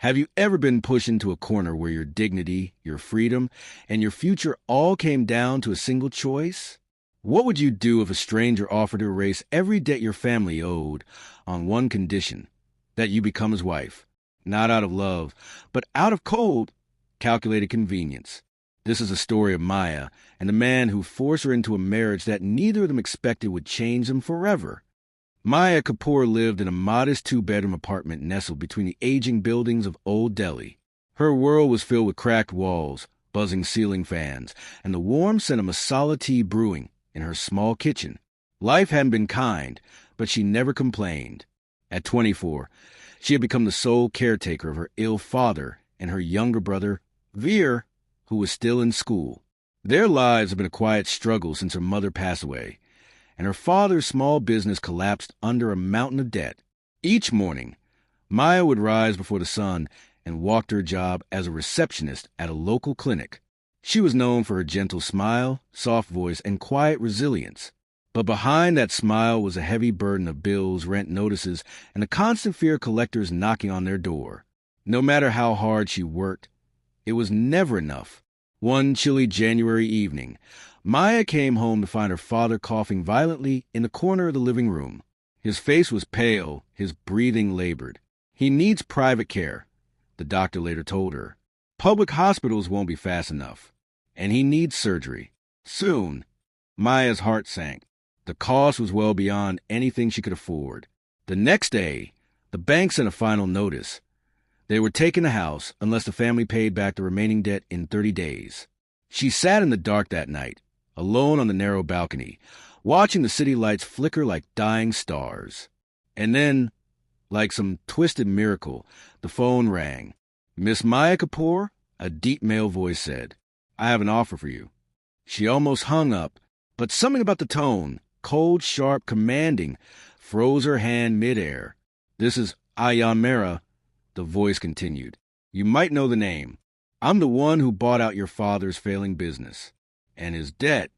Have you ever been pushed into a corner where your dignity, your freedom, and your future all came down to a single choice? What would you do if a stranger offered to erase every debt your family owed on one condition, that you become his wife, not out of love, but out of cold, calculated convenience? This is a story of Maya and the man who forced her into a marriage that neither of them expected would change them forever. Maya Kapoor lived in a modest two-bedroom apartment nestled between the aging buildings of Old Delhi. Her world was filled with cracked walls, buzzing ceiling fans, and the warm scent of masala tea brewing in her small kitchen. Life hadn't been kind, but she never complained. At 24, she had become the sole caretaker of her ill father and her younger brother, Veer, who was still in school. Their lives had been a quiet struggle since her mother passed away, and her father's small business collapsed under a mountain of debt. Each morning, Maya would rise before the sun and walk to her job as a receptionist at a local clinic. She was known for her gentle smile, soft voice, and quiet resilience. But behind that smile was a heavy burden of bills, rent notices, and the constant fear of collectors knocking on their door. No matter how hard she worked, it was never enough. One chilly January evening, Maya came home to find her father coughing violently in the corner of the living room. His face was pale, his breathing labored. He needs private care, the doctor later told her. Public hospitals won't be fast enough, and he needs surgery. Soon. Maya's heart sank. The cost was well beyond anything she could afford. The next day, the bank sent a final notice. They were taking the house unless the family paid back the remaining debt in 30 days. She sat in the dark that night, alone on the narrow balcony, watching the city lights flicker like dying stars. And then, like some twisted miracle, the phone rang. "Miss Maya Kapoor?" a deep male voice said. "I have an offer for you." She almost hung up, but something about the tone, cold, sharp, commanding, froze her hand midair. "This is Aira," the voice continued. "You might know the name. I'm the one who bought out your father's failing business. And his debt."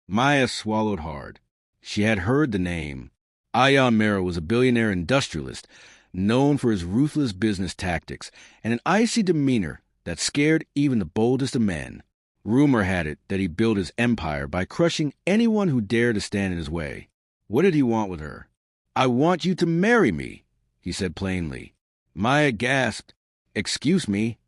Maya swallowed hard. She had heard the name. Aira was a billionaire industrialist, known for his ruthless business tactics and an icy demeanor that scared even the boldest of men. Rumor had it that he built his empire by crushing anyone who dared to stand in his way. What did he want with her? "I want you to marry me," he said plainly. Maya gasped. "Excuse me?"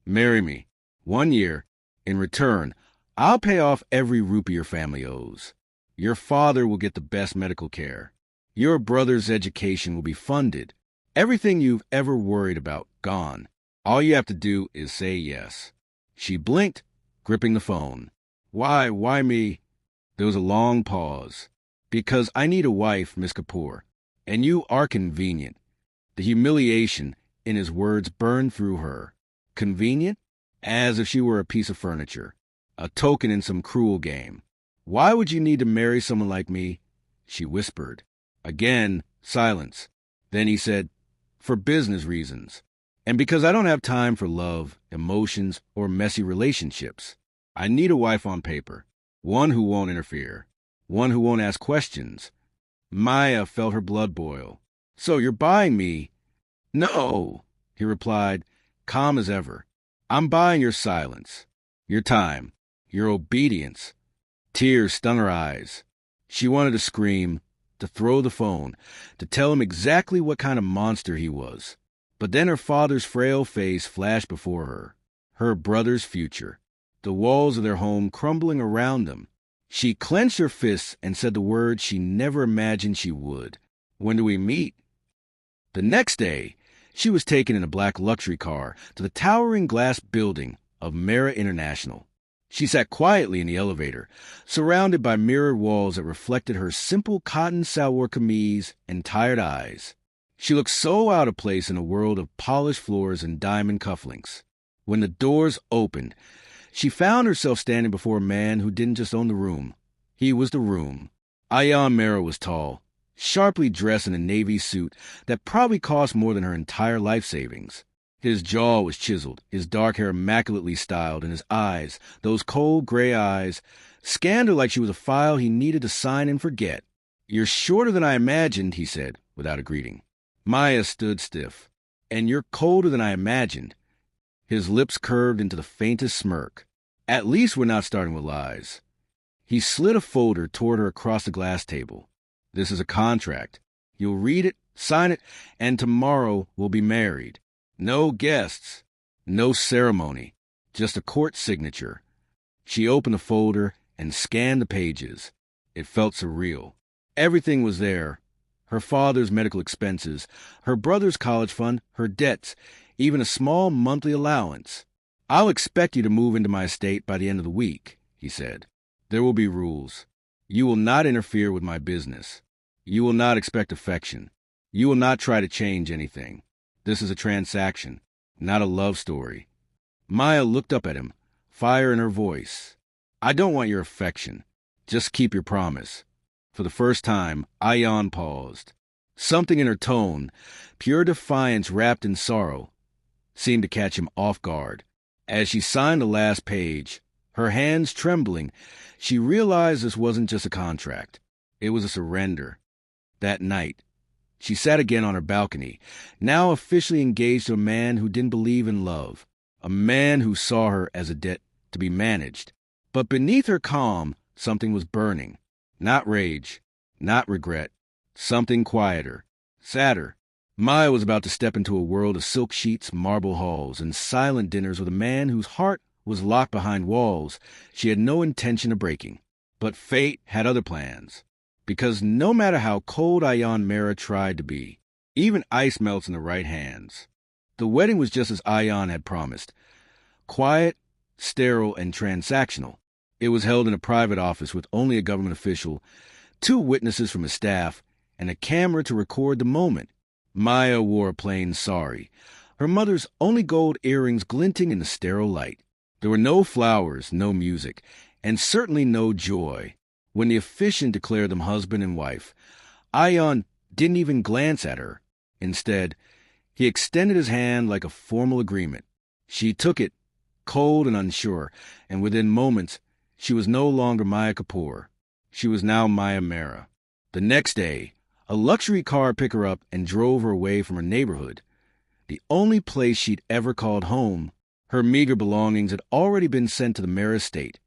"Marry me. 1 year. In return, I'll pay off every rupee your family owes. Your father will get the best medical care. Your brother's education will be funded. Everything you've ever worried about, gone. All you have to do is say yes." She blinked, gripping the phone. Why me?" There was a long pause. "Because I need a wife, Miss Kapoor, and you are convenient." The humiliation in his words burned through her. Convenient? As if she were a piece of furniture, a token in some cruel game. "Why would you need to marry someone like me?" she whispered. Again, silence. Then he said, "For business reasons. And because I don't have time for love, emotions, or messy relationships. I need a wife on paper. One who won't interfere. One who won't ask questions." Maya felt her blood boil. "So you're buying me?" "No," he replied, calm as ever. "I'm buying your silence, your time, your obedience." Tears stung her eyes. She wanted to scream, to throw the phone, to tell him exactly what kind of monster he was. But then her father's frail face flashed before her, her brother's future, the walls of their home crumbling around them. She clenched her fists and said the words she never imagined she would. "When do we meet?" The next day, she was taken in a black luxury car to the towering glass building of Aira International. She sat quietly in the elevator, surrounded by mirrored walls that reflected her simple cotton salwar kameez and tired eyes. She looked so out of place in a world of polished floors and diamond cufflinks. When the doors opened, she found herself standing before a man who didn't just own the room. He was the room. Aira was tall, sharply dressed in a navy suit that probably cost more than her entire life savings. His jaw was chiseled, his dark hair immaculately styled, and his eyes, those cold gray eyes, scanned her like she was a file he needed to sign and forget. "You're shorter than I imagined," he said, without a greeting. Maya stood stiff. And you're colder than I imagined. His lips curved into the faintest smirk. At least we're not starting with lies. He slid a folder toward her across the glass table. This is a contract. You'll read it, sign it, and tomorrow we'll be married. No guests. No ceremony. Just a court signature. She opened the folder and scanned the pages. It felt surreal. Everything was there. Her father's medical expenses, her brother's college fund, her debts, even a small monthly allowance. I'll expect you to move into my estate by the end of the week, he said. There will be rules. You will not interfere with my business. You will not expect affection. You will not try to change anything. This is a transaction, not a love story. Maya looked up at him, fire in her voice. I don't want your affection. Just keep your promise. For the first time, Ayan paused. Something in her tone, pure defiance wrapped in sorrow, seemed to catch him off guard. As she signed the last page, her hands trembling, she realized this wasn't just a contract. It was a surrender. That night, she sat again on her balcony, now officially engaged to a man who didn't believe in love, a man who saw her as a debt to be managed. But beneath her calm, something was burning. Not rage, not regret, something quieter, sadder. Maya was about to step into a world of silk sheets, marble halls, and silent dinners with a man whose heart was locked behind walls she had no intention of breaking. But fate had other plans. Because no matter how cold Ayan Mera tried to be, even ice melts in the right hands. The wedding was just as Ayan had promised. Quiet, sterile, and transactional. It was held in a private office with only a government official, 2 witnesses from his staff, and a camera to record the moment. Maya wore a plain sari, her mother's only gold earrings glinting in the sterile light. There were no flowers, no music, and certainly no joy. When the officiant declared them husband and wife, Ayan didn't even glance at her. Instead, he extended his hand like a formal agreement. She took it, cold and unsure, and within moments, she was no longer Maya Kapoor. She was now Maya Mera. The next day, a luxury car picked her up and drove her away from her neighborhood, the only place she'd ever called home. Her meager belongings had already been sent to the Mera estate,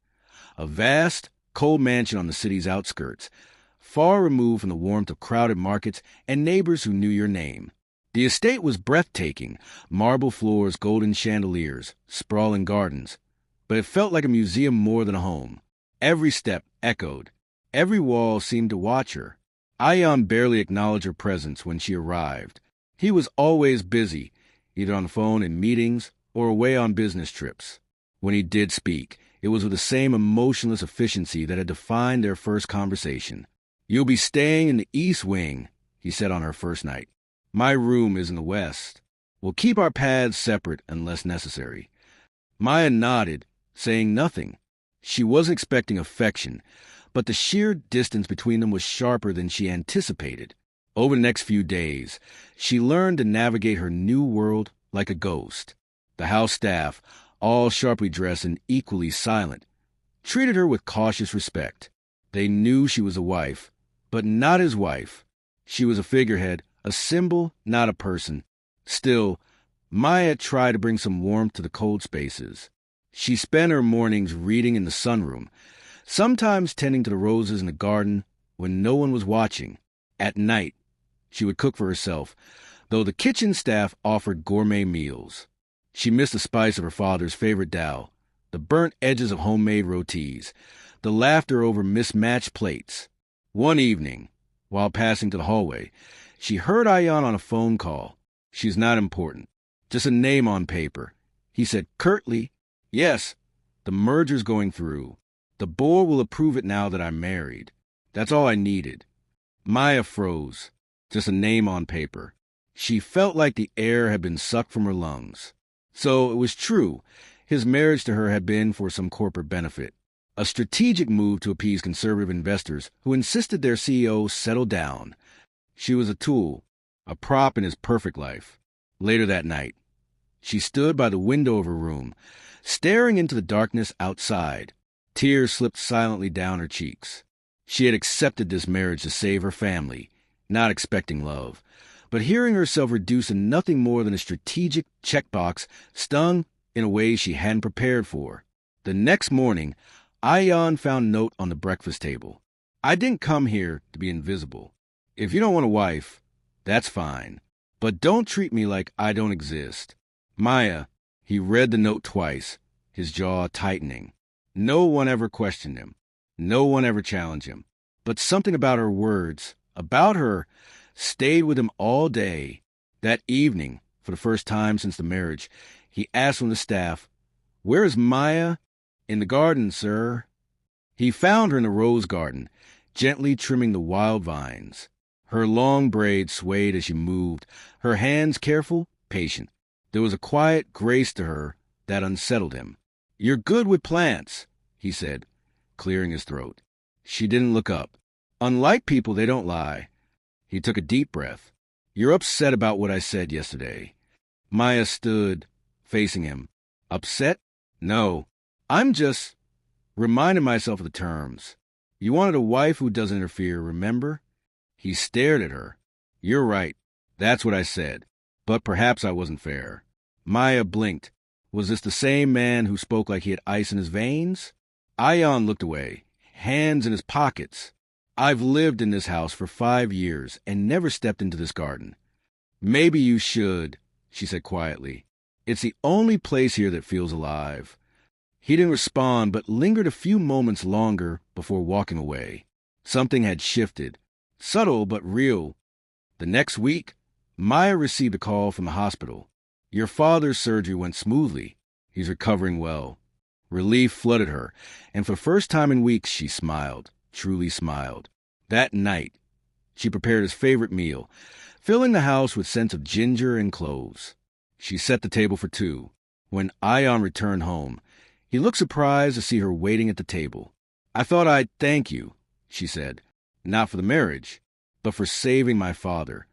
a vast, cold mansion on the city's outskirts, far removed from the warmth of crowded markets and neighbors who knew your name. The estate was breathtaking, marble floors, golden chandeliers, sprawling gardens. But it felt like a museum more than a home. Every step echoed. Every wall seemed to watch her. Ayan barely acknowledged her presence when she arrived. He was always busy, either on the phone in meetings or away on business trips. When he did speak, it was with the same emotionless efficiency that had defined their first conversation. You'll be staying in the East Wing, he said on her first night. My room is in the West. We'll keep our paths separate unless necessary. Maya nodded, saying nothing. She wasn't expecting affection, but the sheer distance between them was sharper than she anticipated. Over the next few days, she learned to navigate her new world like a ghost. The house staff, all sharply dressed and equally silent, treated her with cautious respect. They knew she was a wife, but not his wife. She was a figurehead, a symbol, not a person. Still, Maya tried to bring some warmth to the cold spaces. She spent her mornings reading in the sunroom, sometimes tending to the roses in the garden when no one was watching. At night, she would cook for herself, though the kitchen staff offered gourmet meals. She missed the spice of her father's favorite dal, the burnt edges of homemade rotis, the laughter over mismatched plates. One evening, while passing to the hallway, she heard Ayan on a phone call. She's not important, just a name on paper. He said curtly, yes, the merger's going through. The board will approve it now that I'm married. That's all I needed. Maya froze, just a name on paper. She felt like the air had been sucked from her lungs. So it was true. His marriage to her had been for some corporate benefit, a strategic move to appease conservative investors who insisted their CEO settle down. She was a tool, a prop in his perfect life. Later that night, she stood by the window of her room, staring into the darkness outside. Tears slipped silently down her cheeks. She had accepted this marriage to save her family, not expecting love, But hearing herself reduced to nothing more than a strategic checkbox stung in a way she hadn't prepared for. The next morning, Ayan found a note on the breakfast table. I didn't come here to be invisible. If you don't want a wife, that's fine. But don't treat me like I don't exist. Maya, he read the note twice, his jaw tightening. No one ever questioned him. No one ever challenged him. But something about her words, about her, stayed with him all day. That evening, for the first time since the marriage, he asked from the staff, "Where is Maya?" "In the garden, sir." He found her in the rose garden, gently trimming the wild vines. Her long braids swayed as she moved, her hands careful, patient. There was a quiet grace to her that unsettled him. "You're good with plants," he said, clearing his throat. She didn't look up. "Unlike people, they don't lie." He took a deep breath. "You're upset about what I said yesterday." Maya stood, facing him. "Upset? No. I'm just reminding myself of the terms. You wanted a wife who doesn't interfere, remember?" He stared at her. "You're right. That's what I said. But perhaps I wasn't fair." Maya blinked. Was this the same man who spoke like he had ice in his veins? Ayan looked away, hands in his pockets. "I've lived in this house for 5 years and never stepped into this garden." "Maybe you should," she said quietly. "It's the only place here that feels alive." He didn't respond, but lingered a few moments longer before walking away. Something had shifted. Subtle but real. The next week, Maya received a call from the hospital. "Your father's surgery went smoothly. He's recovering well." Relief flooded her, and for the first time in weeks she smiled, truly smiled. That night, she prepared his favorite meal, filling the house with scents of ginger and cloves. She set the table for two. When Ayan returned home, he looked surprised to see her waiting at the table. "I thought I'd thank you," she said. "Not for the marriage, but for saving my father."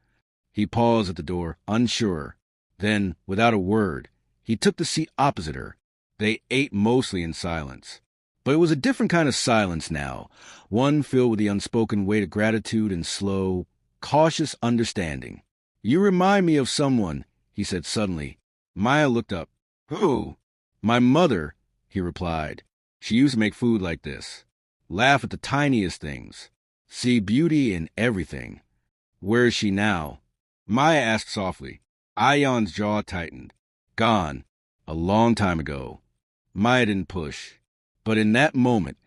He paused at the door, unsure. Then, without a word, he took the seat opposite her. They ate mostly in silence. But it was a different kind of silence now, one filled with the unspoken weight of gratitude and slow, cautious understanding. "You remind me of someone," he said suddenly. Maya looked up. "Who?" "My mother," he replied. "She used to make food like this. Laugh at the tiniest things. See beauty in everything." "Where is she now?" Maya asked softly. Ayan's jaw tightened. "Gone. A long time ago." Maya didn't push. But in that moment,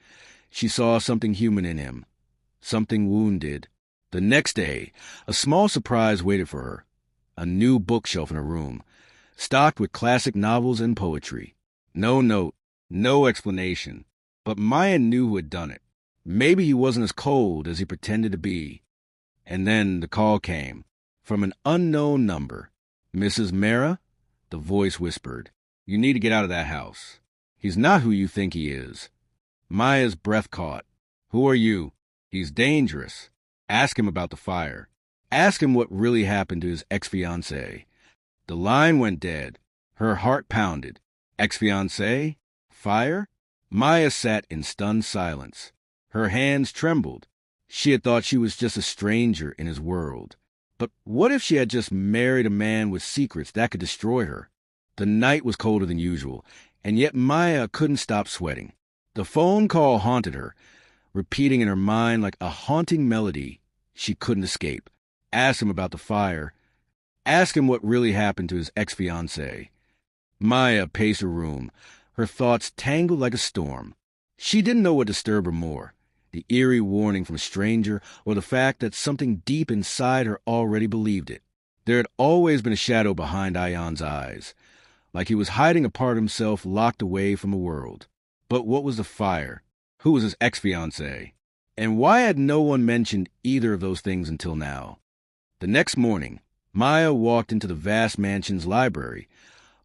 she saw something human in him. Something wounded. The next day, a small surprise waited for her. A new bookshelf in her room, stocked with classic novels and poetry. No note, no explanation. But Maya knew who had done it. Maybe he wasn't as cold as he pretended to be. And then the call came, from an unknown number. "Mrs. Mara?" The voice whispered. "You need to get out of that house. He's not who you think he is." Maya's breath caught. "Who are you?" "He's dangerous. Ask him about the fire. Ask him what really happened to his ex-fiancée." The line went dead. Her heart pounded. Ex-fiancée? Fire? Maya sat in stunned silence. Her hands trembled. She had thought she was just a stranger in his world. But what if she had just married a man with secrets that could destroy her? The night was colder than usual, and yet Maya couldn't stop sweating. The phone call haunted her, repeating in her mind like a haunting melody. She couldn't escape. Ask him about the fire. Ask him what really happened to his ex-fiancée. Maya paced her room, her thoughts tangled like a storm. She didn't know what disturbed her more, the eerie warning from a stranger or the fact that something deep inside her already believed it. There had always been a shadow behind Ayan's eyes, like he was hiding a part of himself locked away from the world. But what was the fire? Who was his ex-fiancée? And why had no one mentioned either of those things until now? The next morning, Maya walked into the vast mansion's library,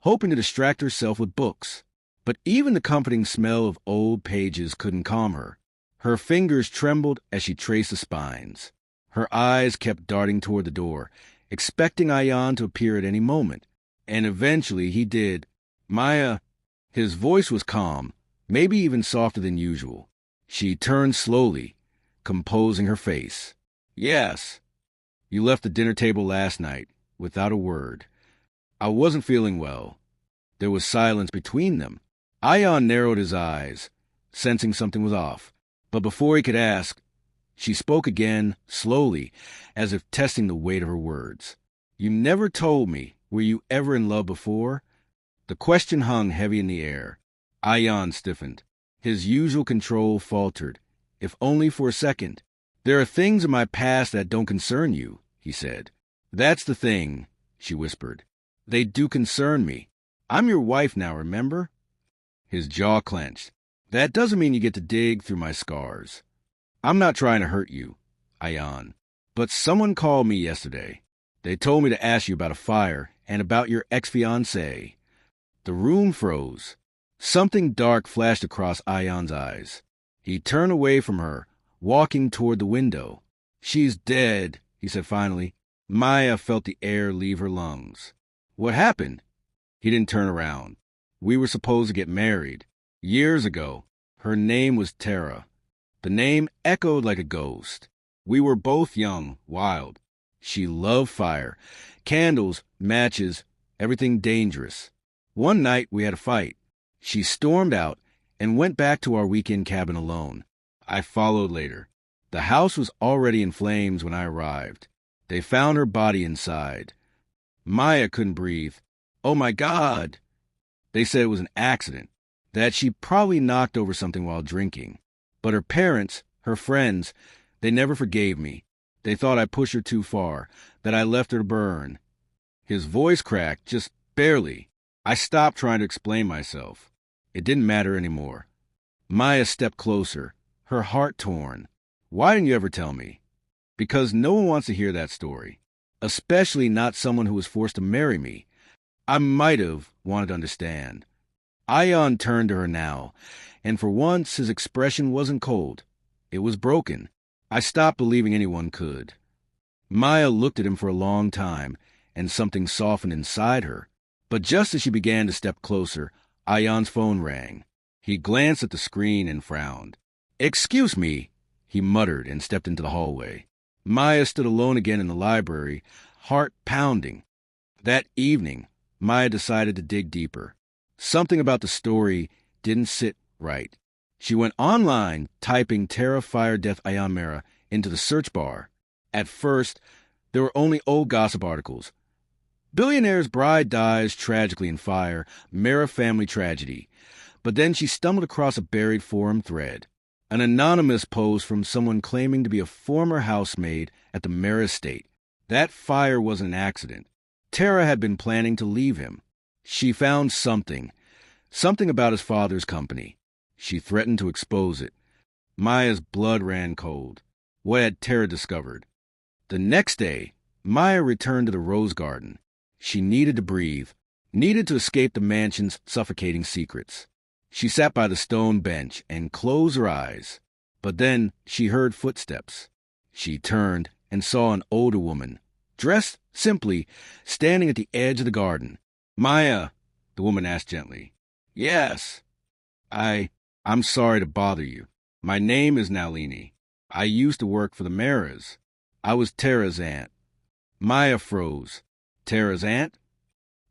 hoping to distract herself with books. But even the comforting smell of old pages couldn't calm her. Her fingers trembled as she traced the spines. Her eyes kept darting toward the door, expecting Ayan to appear at any moment. And eventually he did. "Maya." His voice was calm, maybe even softer than usual. She turned slowly, composing her face. "Yes." You left the dinner table last night, without a word. I wasn't feeling well. There was silence between them. Ion narrowed his eyes, sensing something was off. But before he could ask, she spoke again, slowly, as if testing the weight of her words. You never told me. Were you ever in love before? The question hung heavy in the air. Ion stiffened. His usual control faltered, if only for a second. There are things in my past that don't concern you, he said. That's the thing, she whispered. They do concern me. I'm your wife now, remember? His jaw clenched. That doesn't mean you get to dig through my scars. I'm not trying to hurt you, Ion. But someone called me yesterday. They told me to ask you about a fire and about your ex-fiancée. The room froze. Something dark flashed across Ion's eyes. He turned away from her, walking toward the window. She's dead, he said finally. Maya felt the air leave her lungs. What happened? He didn't turn around. We were supposed to get married. Years ago. Her name was Tara. The name echoed like a ghost. We were both young, wild. She loved fire, candles, matches, everything dangerous. One night we had a fight. She stormed out and went back to our weekend cabin alone. I followed later. The house was already in flames when I arrived. They found her body inside. Maya couldn't breathe. Oh my God! They said it was an accident, that she probably knocked over something while drinking. But her parents, her friends, they never forgave me. They thought I pushed her too far, that I left her to burn. His voice cracked, just barely. I stopped trying to explain myself. It didn't matter anymore. Maya stepped closer, her heart torn. Why didn't you ever tell me? Because no one wants to hear that story, especially not someone who was forced to marry me. I might have wanted to understand. Ion turned to her now, and for once his expression wasn't cold. It was broken. I stopped believing anyone could. Maya looked at him for a long time, and something softened inside her. But just as she began to step closer, Ion's phone rang. He glanced at the screen and frowned. "Excuse me," he muttered and stepped into the hallway. Maya stood alone again in the library, heart pounding. That evening, Maya decided to dig deeper. Something about the story didn't sit right. She went online, typing Tara Fire Death Ion Mera into the search bar. At first, there were only old gossip articles. Billionaire's bride dies tragically in fire, Mera family tragedy. But then she stumbled across a buried forum thread. An anonymous post from someone claiming to be a former housemaid at the Mera estate. That fire wasn't an accident. Tara had been planning to leave him. She found something about his father's company. She threatened to expose it. Maya's blood ran cold. What had Tara discovered? The next day, Maya returned to the rose garden. She needed to breathe, needed to escape the mansion's suffocating secrets. She sat by the stone bench and closed her eyes. But then she heard footsteps. She turned and saw an older woman, dressed simply, standing at the edge of the garden. "Maya," the woman asked gently. "Yes." I'm sorry to bother you. My name is Nalini. I used to work for the Meras. I was Tara's aunt." Maya froze. "Tara's aunt?"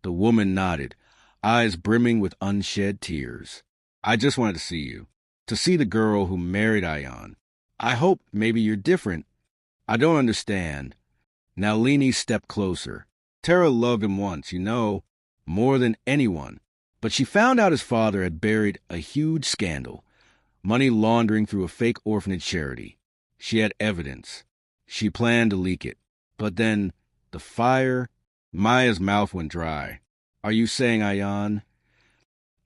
The woman nodded, eyes brimming with unshed tears. "I just wanted to see you. To see the girl who married Ion. I hope maybe you're different. I don't understand." Nalini stepped closer. "Tara loved him once, more than anyone. But she found out his father had buried a huge scandal, money laundering through a fake orphanage charity. She had evidence. She planned to leak it. But then, the fire..." Maya's mouth went dry. "Are you saying Ion?"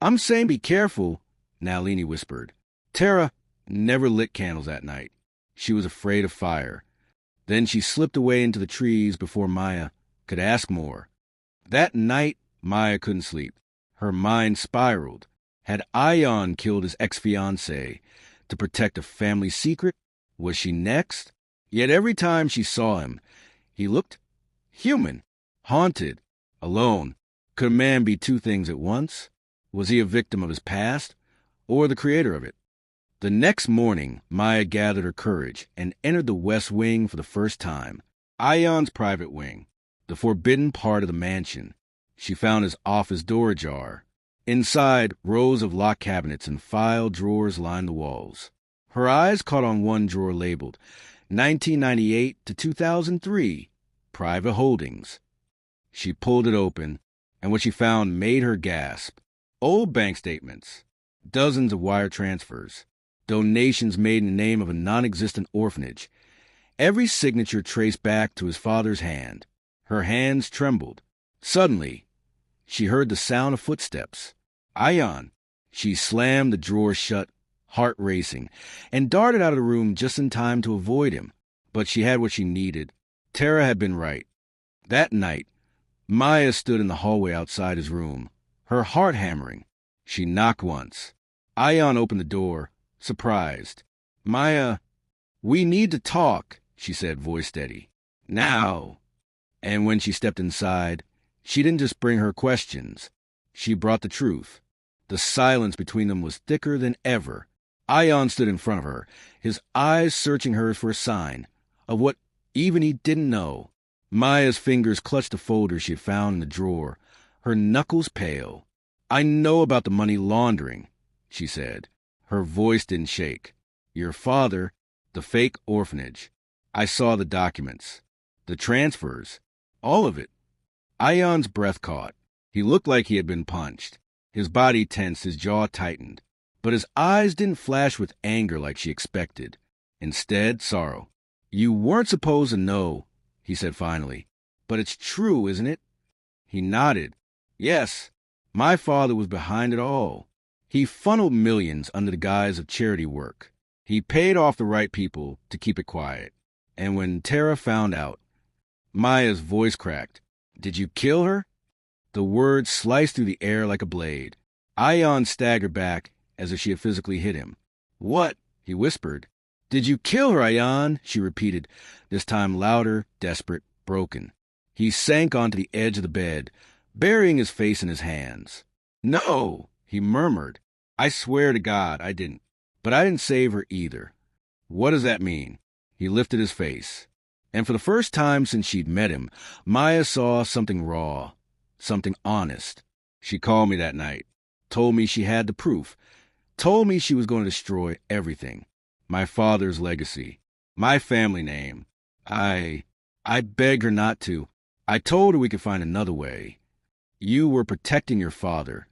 "I'm saying be careful," Nalini whispered. "Tara never lit candles at night. She was afraid of fire." Then she slipped away into the trees before Maya could ask more. That night, Maya couldn't sleep. Her mind spiraled. Had Ion killed his ex-fiancée to protect a family secret? Was she next? Yet every time she saw him, he looked human, haunted, alone. Could a man be two things at once? Was he a victim of his past, or the creator of it? The next morning, Maya gathered her courage and entered the West Wing for the first time. Ion's private wing, the forbidden part of the mansion. She found his office door ajar. Inside, rows of locked cabinets and file drawers lined the walls. Her eyes caught on one drawer labeled 1998 to 2003, Private Holdings. She pulled it open, and what she found made her gasp. Old bank statements, dozens of wire transfers, donations made in the name of a non-existent orphanage. Every signature traced back to his father's hand. Her hands trembled. Suddenly, she heard the sound of footsteps. Ion. She slammed the drawer shut, heart racing, and darted out of the room just in time to avoid him. But she had what she needed. Tara had been right. That night, Maya stood in the hallway outside his room, her heart hammering. She knocked once. Ion opened the door, surprised. "Maya, we need to talk," she said, voice steady. "Now." And when she stepped inside, she didn't just bring her questions. She brought the truth. The silence between them was thicker than ever. Ion stood in front of her, his eyes searching hers for a sign of what even he didn't know. Maya's fingers clutched the folder she had found in the drawer, her knuckles pale. "I know about the money laundering," she said. Her voice didn't shake. "Your father, the fake orphanage. I saw the documents, the transfers, all of it." Ion's breath caught. He looked like he had been punched. His body tensed, his jaw tightened. But his eyes didn't flash with anger like she expected. Instead, sorrow. "You weren't supposed to know," he said finally. "But it's true, isn't it?" He nodded. "Yes, my father was behind it all. He funneled millions under the guise of charity work. He paid off the right people to keep it quiet. And when Tara found out," Maya's voice cracked. "Did you kill her?" The words sliced through the air like a blade. Ion staggered back as if she had physically hit him. "What?" he whispered. "Did you kill her, Ion?" she repeated, this time louder, desperate, broken. He sank onto the edge of the bed, burying his face in his hands. "No," he murmured. "I swear to God I didn't. But I didn't save her either." "What does that mean?" He lifted his face. And for the first time since she'd met him, Maya saw something raw, something honest. "She called me that night, told me she had the proof, told me she was going to destroy everything. My father's legacy, my family name. I begged her not to. I told her we could find another way. You were protecting your father.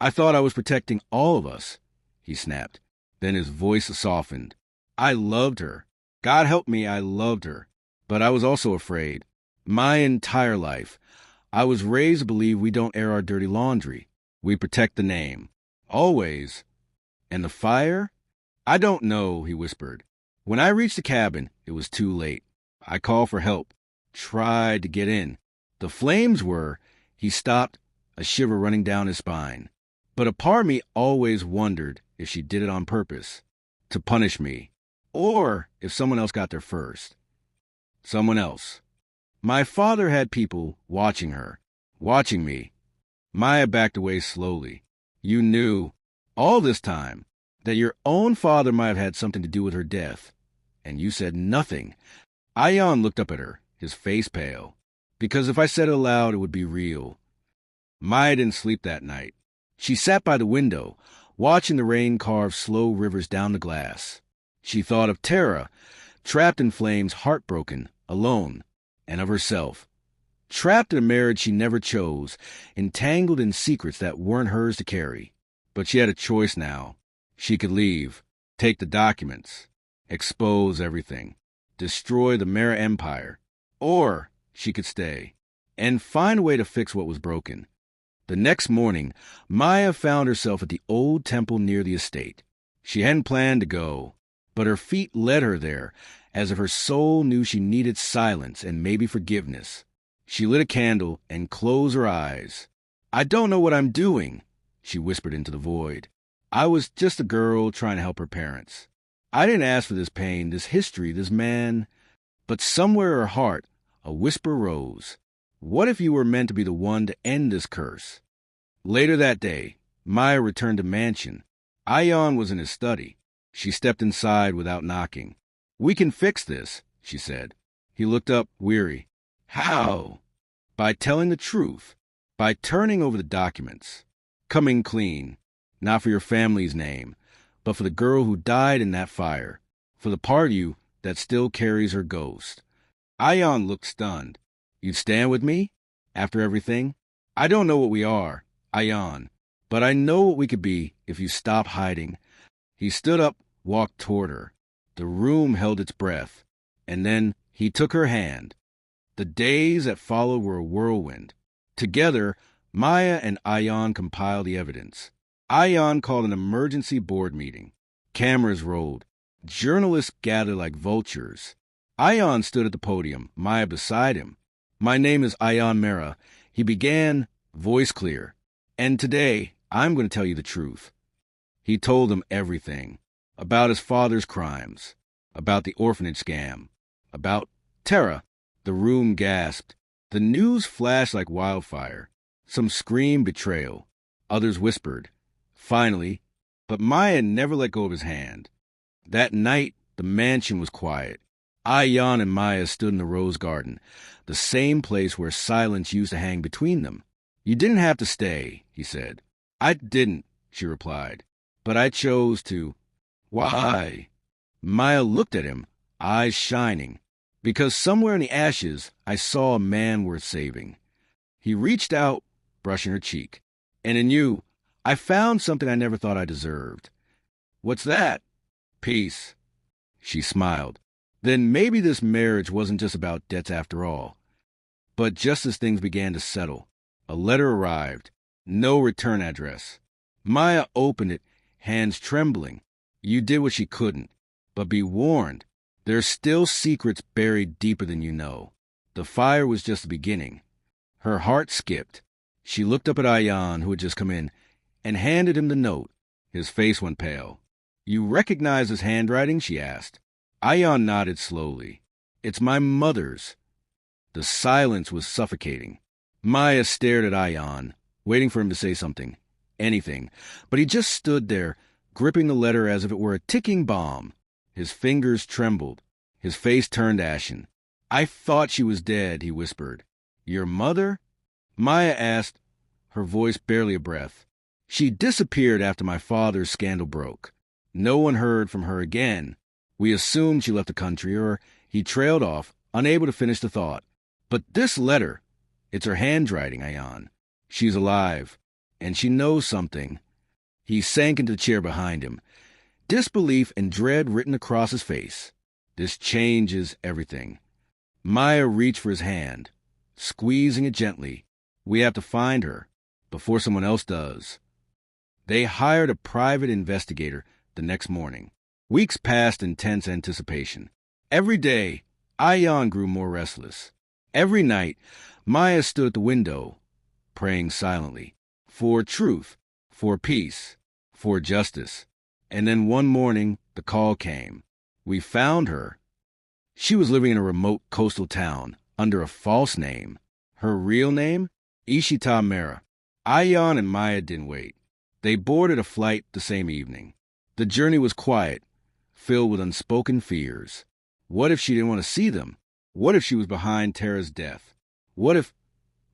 I thought I was protecting all of us," he snapped. Then his voice softened. "I loved her. God help me, I loved her. But I was also afraid. My entire life, I was raised to believe we don't air our dirty laundry. We protect the name. Always. And the fire? I don't know," he whispered. "When I reached the cabin, it was too late. I called for help. Tried to get in. The flames were—" He stopped, a shiver running down his spine. "But a part of me always wondered if she did it on purpose. To punish me. Or if someone else got there first. Someone else. My father had people watching her. Watching me." Maya backed away slowly. "You knew, all this time, that your own father might have had something to do with her death. And you said nothing." Ion looked up at her, his face pale. "Because if I said it aloud, it would be real." Maya didn't sleep that night. She sat by the window, watching the rain carve slow rivers down the glass. She thought of Tara, trapped in flames, heartbroken, alone, and of herself, trapped in a marriage she never chose, entangled in secrets that weren't hers to carry. But she had a choice now. She could leave, take the documents, expose everything, destroy the Mara Empire, or she could stay and find a way to fix what was broken. The next morning, Maya found herself at the old temple near the estate. She hadn't planned to go, but her feet led her there, as if her soul knew she needed silence and maybe forgiveness. She lit a candle and closed her eyes. "I don't know what I'm doing," she whispered into the void. "I was just a girl trying to help her parents. I didn't ask for this pain, this history, this man." But somewhere in her heart, a whisper rose. What if you were meant to be the one to end this curse? Later that day, Maya returned to mansion. Ion was in his study. She stepped inside without knocking. "We can fix this," she said. He looked up, weary. How? By telling the truth. By turning over the documents. Coming clean. Not for your family's name, but for the girl who died in that fire. For the part of you that still carries her ghost. Ion looked stunned. You'd stand with me? After everything? I don't know what we are, Ion, but I know what we could be if you stop hiding. He stood up, walked toward her. The room held its breath, and then he took her hand. The days that followed were a whirlwind. Together, Maya and Ion compiled the evidence. Ion called an emergency board meeting. Cameras rolled. Journalists gathered like vultures. Ion stood at the podium, Maya beside him. My name is Ion Mera. He began, voice clear. And today, I'm going to tell you the truth. He told them everything. About his father's crimes. About the orphanage scam. About Tara. The room gasped. The news flashed like wildfire. Some screamed betrayal. Others whispered. Finally, but Maya never let go of his hand. That night, the mansion was quiet. Ion and Maya stood in the rose garden, the same place where silence used to hang between them. You didn't have to stay, he said. I didn't, she replied, but I chose to. Why? Maya looked at him, eyes shining. Because somewhere in the ashes, I saw a man worth saving. He reached out, brushing her cheek. And in you, I found something I never thought I deserved. What's that? Peace. She smiled. Then maybe this marriage wasn't just about debts after all. But just as things began to settle, a letter arrived. No return address. Maya opened it, hands trembling. You did what she couldn't. But be warned, there's still secrets buried deeper than you know. The fire was just the beginning. Her heart skipped. She looked up at Ion, who had just come in, and handed him the note. His face went pale. You recognize his handwriting? She asked. Ion nodded slowly. It's my mother's. The silence was suffocating. Maya stared at Ion, waiting for him to say something. Anything. But he just stood there, gripping the letter as if it were a ticking bomb. His fingers trembled. His face turned ashen. I thought she was dead, he whispered. Your mother? Maya asked, her voice barely a breath. She disappeared after my father's scandal broke. No one heard from her again. We assumed she left the country, or he trailed off, unable to finish the thought. But this letter, it's her handwriting, Ion. She's alive, and she knows something. He sank into the chair behind him, disbelief and dread written across his face. This changes everything. Maya reached for his hand, squeezing it gently. We have to find her, before someone else does. They hired a private investigator the next morning. Weeks passed in tense anticipation. Every day, Ion grew more restless. Every night, Maya stood at the window, praying silently, for truth, for peace, for justice. And then one morning, the call came. We found her. She was living in a remote coastal town, under a false name. Her real name? Ishita Mera. Ion and Maya didn't wait. They boarded a flight the same evening. The journey was quiet, filled with unspoken fears. What if she didn't want to see them? What if she was behind Tara's death? What if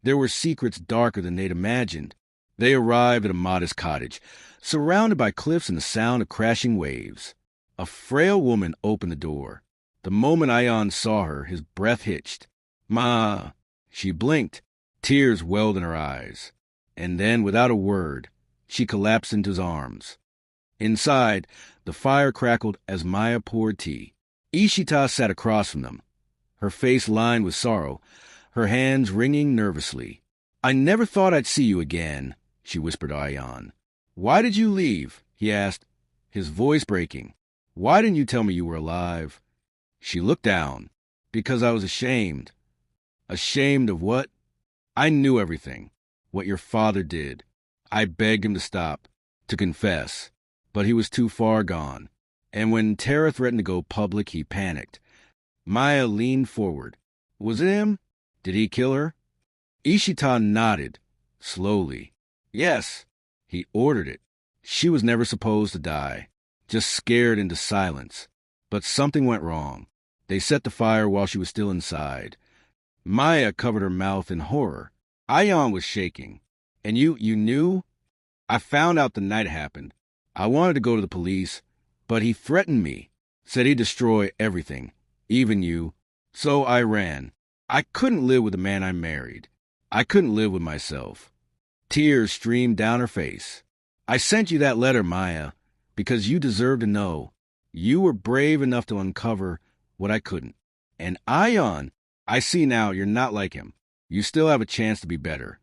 there were secrets darker than they'd imagined? They arrived at a modest cottage, surrounded by cliffs and the sound of crashing waves. A frail woman opened the door. The moment Ion saw her, his breath hitched. Ma! She blinked. Tears welled in her eyes. And then, without a word, she collapsed into his arms. Inside, the fire crackled as Maya poured tea. Ishita sat across from them, her face lined with sorrow, her hands wringing nervously. I never thought I'd see you again, she whispered to Ion. Why did you leave? He asked, his voice breaking. Why didn't you tell me you were alive? She looked down. Because I was ashamed. Ashamed of what? I knew everything. What your father did. I begged him to stop, to confess. But he was too far gone. And when Tara threatened to go public, he panicked. Maya leaned forward. Was it him? Did he kill her? Ishita nodded, slowly. Yes, he ordered it. She was never supposed to die, just scared into silence. But something went wrong. They set the fire while she was still inside. Maya covered her mouth in horror. Ion was shaking. And you knew? I found out the night it happened. I wanted to go to the police, but he threatened me. Said he'd destroy everything, even you. So I ran. I couldn't live with the man I married. I couldn't live with myself. Tears streamed down her face. I sent you that letter, Maya, because you deserve to know. You were brave enough to uncover what I couldn't. And Ion, I see now you're not like him. You still have a chance to be better.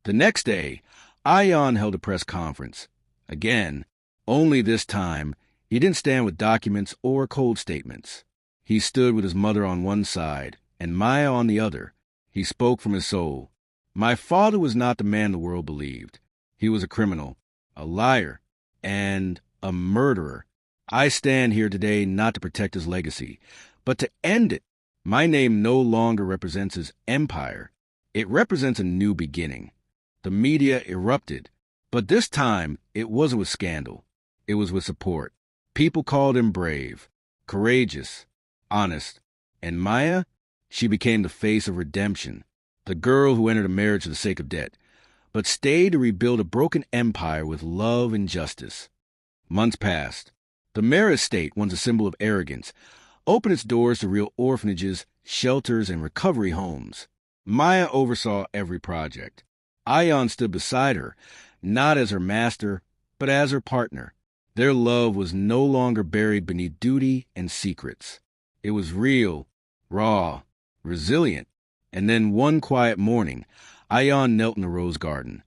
The next day, Ion held a press conference. Again, only this time, he didn't stand with documents or cold statements. He stood with his mother on one side and Maya on the other. He spoke from his soul. My father was not the man the world believed. He was a criminal, a liar, and a murderer. I stand here today not to protect his legacy, but to end it. My name no longer represents his empire. It represents a new beginning. The media erupted, but this time it wasn't with scandal. It was with support. People called him brave, courageous, honest. And Maya, she became the face of redemption, the girl who entered a marriage for the sake of debt, but stayed to rebuild a broken empire with love and justice. Months passed. The Mare estate, once a symbol of arrogance, opened its doors to real orphanages, shelters, and recovery homes. Maya oversaw every project. Ion stood beside her, not as her master, but as her partner. Their love was no longer buried beneath duty and secrets. It was real, raw, resilient. And then one quiet morning, Ion knelt in the rose garden,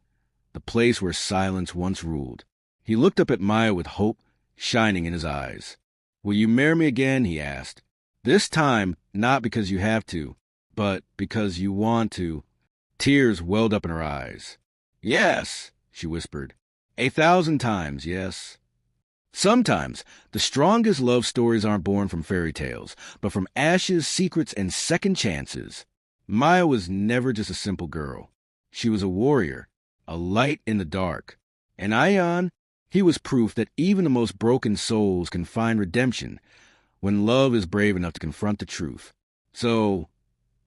the place where silence once ruled. He looked up at Maya with hope shining in his eyes. Will you marry me again? He asked. This time, not because you have to, but because you want to. Tears welled up in her eyes. Yes, she whispered. 1,000 times, yes. Sometimes, the strongest love stories aren't born from fairy tales, but from ashes, secrets, and second chances. Maya was never just a simple girl. She was a warrior, a light in the dark. And Ion, he was proof that even the most broken souls can find redemption when love is brave enough to confront the truth. So,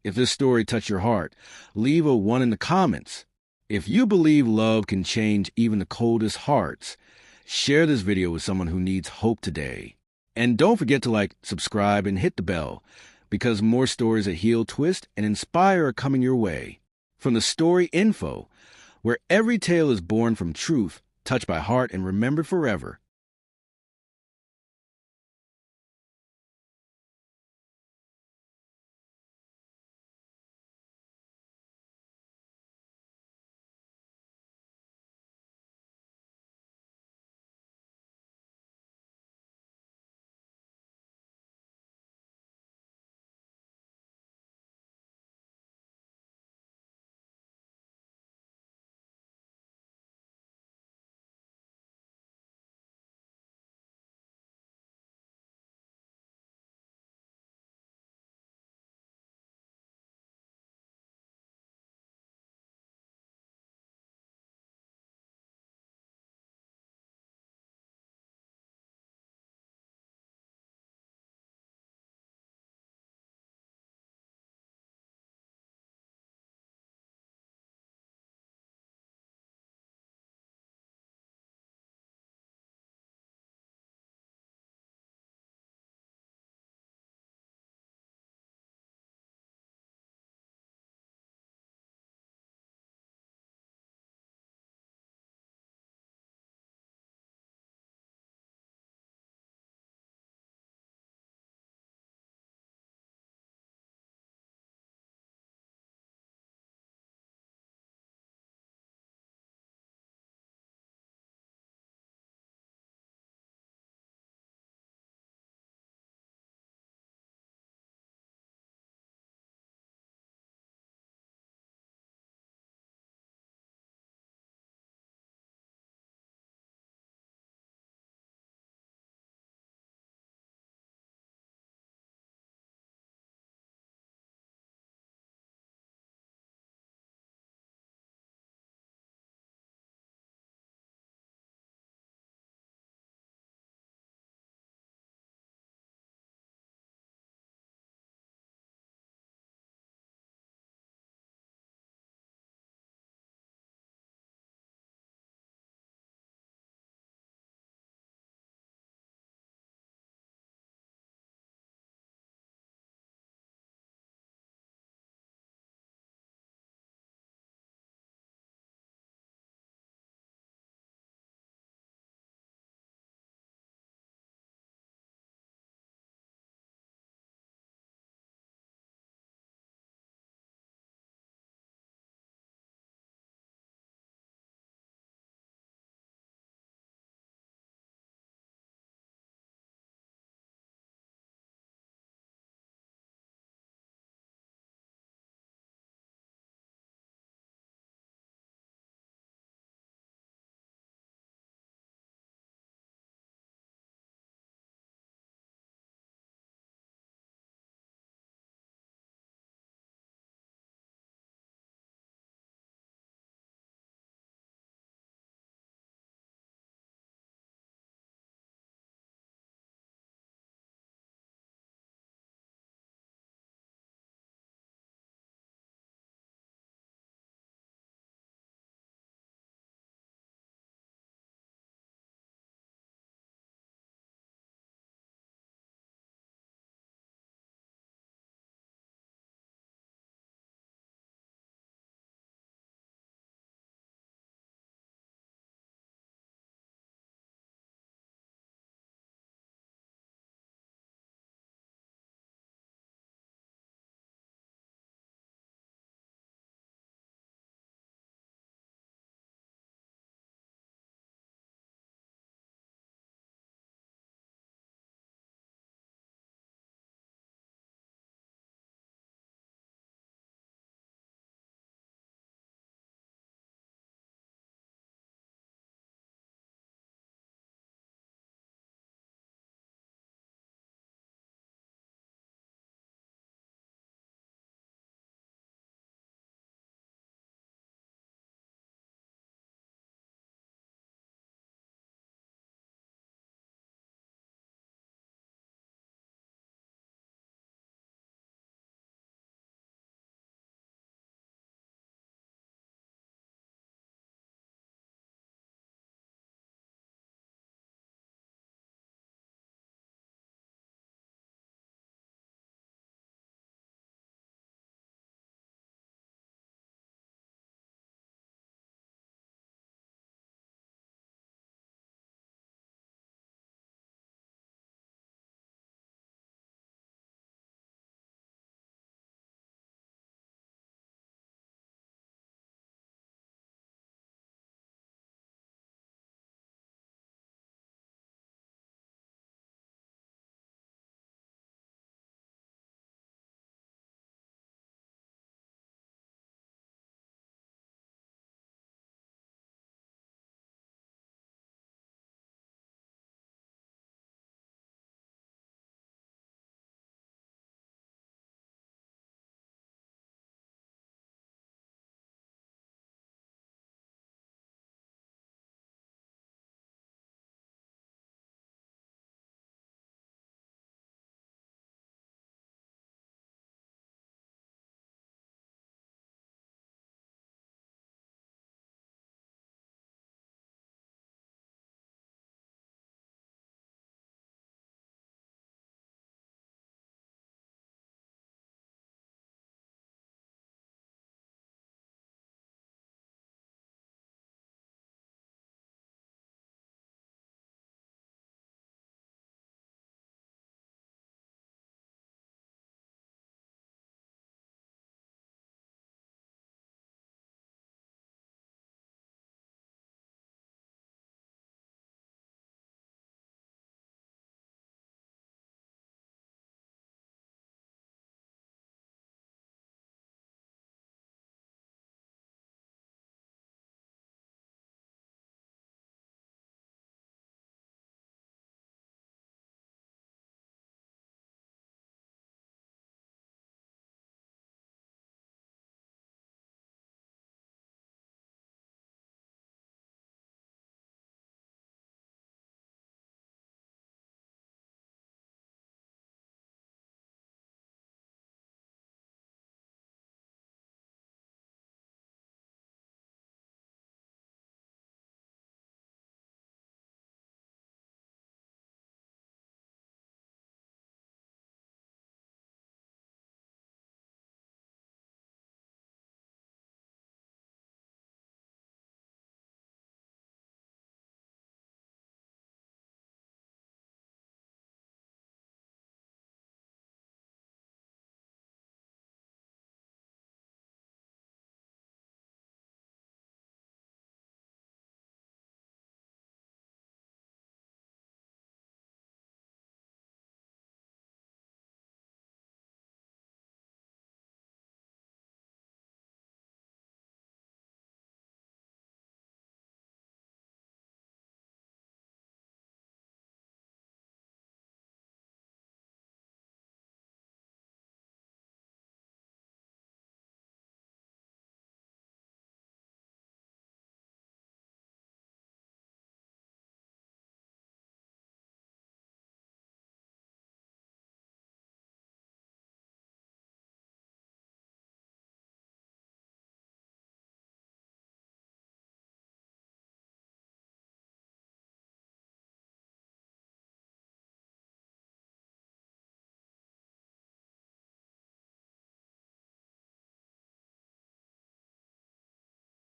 if this story touched your heart, leave a 1 in the comments. If you believe love can change even the coldest hearts, share this video with someone who needs hope today. And don't forget to like, subscribe, and hit the bell, because more stories that heal, twist, and inspire are coming your way. From the Story Info, where every tale is born from truth, touched by heart, and remembered forever.